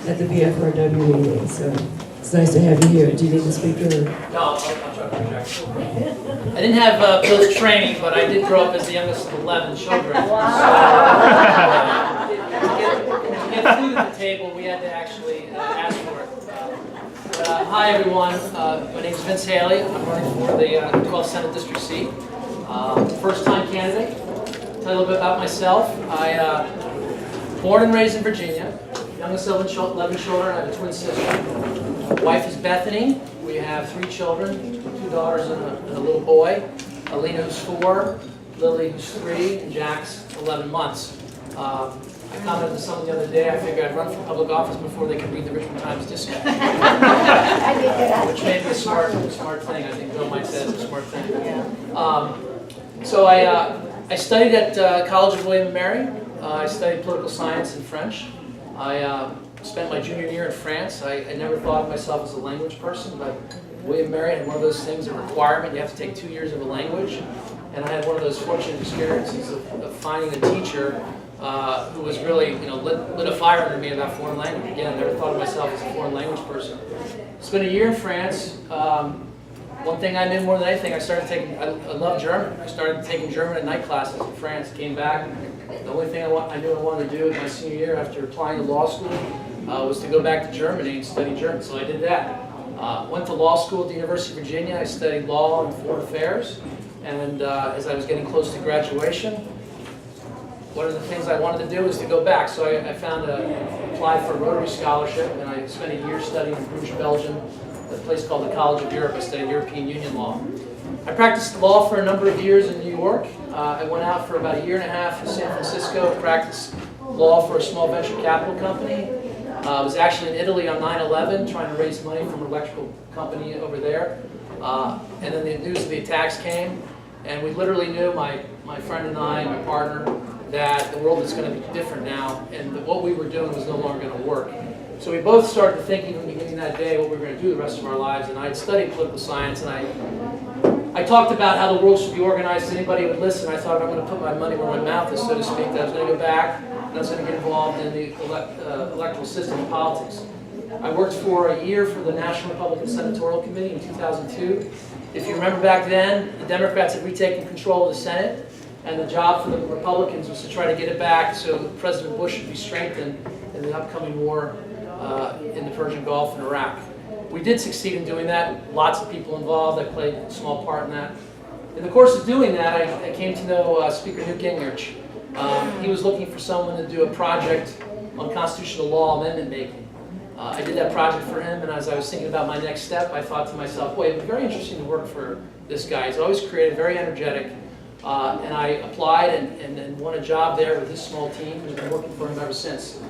at the BFRW meeting. So it's nice to have you here. Do you need the speaker? No, I'll try to project. I didn't have Bill's training, but I did grow up as the youngest of 11 children. Wow. To get food at the table, we had to actually ask for it. Hi, everyone. My name is Vince Haley. I'm running for the 12th Senate District seat. First-time candidate. Tell you a little bit about myself. I born and raised in Virginia. Youngest of 11 children. I have a twin sister. Wife is Bethany. We have 3 children, 2 daughters and a little boy. Alina, who's 4, Lily, who's 3, and Jack's 11 months. I commented to someone the other day, I figured I'd run for public office before they could read the Richmond Times Dispatch. Which may be a smart thing. I think Bill might say it's a smart thing. So I studied at College of William & Mary. I studied political science and French. I spent my junior year in France. I never thought of myself as a language person, but William & Mary had one of those things, a requirement. You have to take 2 years of a language. And I had one of those fortunate experiences of finding a teacher who was really, lit a fire under me about foreign language. Again, I never thought of myself as a foreign language person. Spent a year in France. One thing I knew more than anything, I love German. I started taking German at night classes in France. Came back. The only thing I knew I wanted to do in my senior year after applying to law school was to go back to Germany and study German. So I did that. Went to law school at the University of Virginia. I studied law and foreign affairs. And as I was getting close to graduation, one of the things I wanted to do was to go back. So I applied for a Rotary Scholarship, and I spent a year studying in Bruges, Belgium, at a place called the College of Europe. I studied European Union law. I practiced law for a number of years in New York. I went out for about a year and a half in San Francisco, practiced law for a small venture capital company. I was actually in Italy on 9/11, trying to raise money from an electrical company over there. And then the news of the attacks came, and we literally knew, my friend and I, my partner, that the world is going to be different now, and that what we were doing was no longer going to work. So we both started to think, even in the beginning of that day, what we were going to do the rest of our lives. And I had studied political science, and I talked about how the world should be organized. Anybody would listen. I thought, I'm going to put my money where my mouth is, so to speak. That I was going to go back, and I was going to get involved in the electoral system and politics. I worked for a year for the National Republican Senatorial Committee in 2002. If you remember back then, the Democrats had retaken control of the Senate, and the job for the Republicans was to try to get it back so President Bush would be strengthened in the upcoming war in the Persian Gulf and Iraq. We did succeed in doing that. Lots of people involved. I played a small part in that. In the course of doing that, I came to know Speaker Newt Gingrich. He was looking for someone to do a project on constitutional law amendment making. I did that project for him, and as I was thinking about my next step, I thought to myself, boy, it'd be very interesting to work for this guy. He's always creative, very energetic. And I applied and won a job there with his small team, and I've been working for him ever since.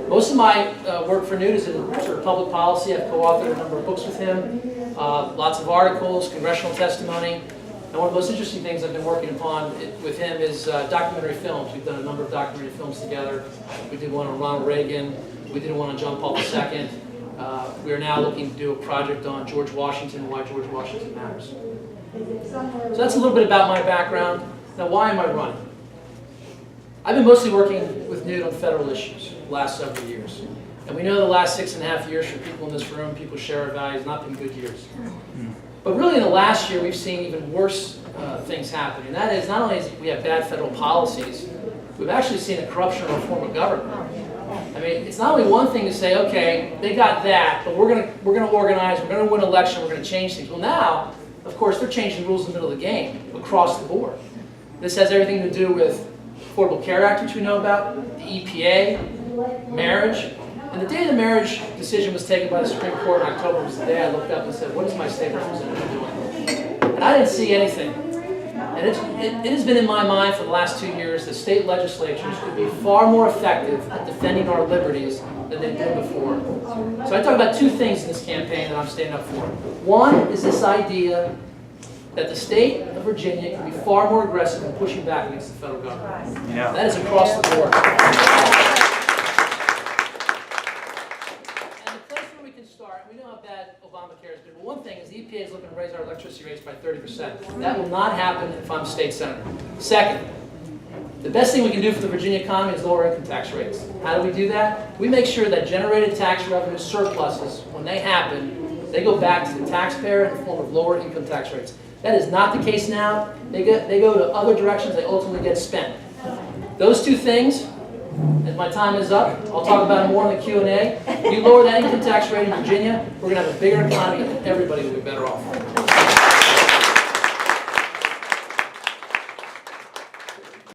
Most of my work for Newt is in sort of public policy. I've co-authored a number of books with him, lots of articles, congressional testimony. And one of the most interesting things I've been working upon with him is documentary films. We've done a number of documentary films together. We did one on Ronald Reagan. We did one on John Paul II. We are now looking to do a project on George Washington and why George Washington matters. So that's a little bit about my background. Now, why am I running? I've been mostly working with Newt on federal issues the last several years. And we know the last 6.5 years for people in this room, people share our values, not been good years. But really in the last year, we've seen even worse things happen. And that is, not only is we have bad federal policies, we've actually seen a corruption of our form of government. I mean, it's not only one thing to say, okay, they got that, but we're going to organize, we're going to win an election, we're going to change things. Well, now, of course, they're changing rules in the middle of the game, across the board. This has everything to do with Affordable Care Act, which we know about, the EPA, marriage. And the day the marriage decision was taken by the Supreme Court in October was the day I looked up and said, what is my state representative doing? And I didn't see anything. And it has been in my mind for the last 2 years that state legislatures could be far more effective at defending our liberties than they did before. So I talk about 2 things in this campaign that I'm standing up for. One is this idea that the state of Virginia can be far more aggressive in pushing back against the federal government. Yeah. That is across the board. And the place where we can start, we know how bad Obamacare has been, but one thing is the EPA is looking to raise our electricity rates by 30%. That will not happen if I'm state senator. Second, The best thing we can do for the Virginia economy is lower income tax rates. How do we do that? We make sure that generated tax revenue surpluses, when they happen, they go back to the taxpayer in the form of lower income tax rates. That is not the case now. They go to other directions, they ultimately get spent. Those two things, as my time is up, I'll talk about it more in the Q&A. You lower that income tax rate in Virginia, we're going to have a bigger economy and everybody will be better off.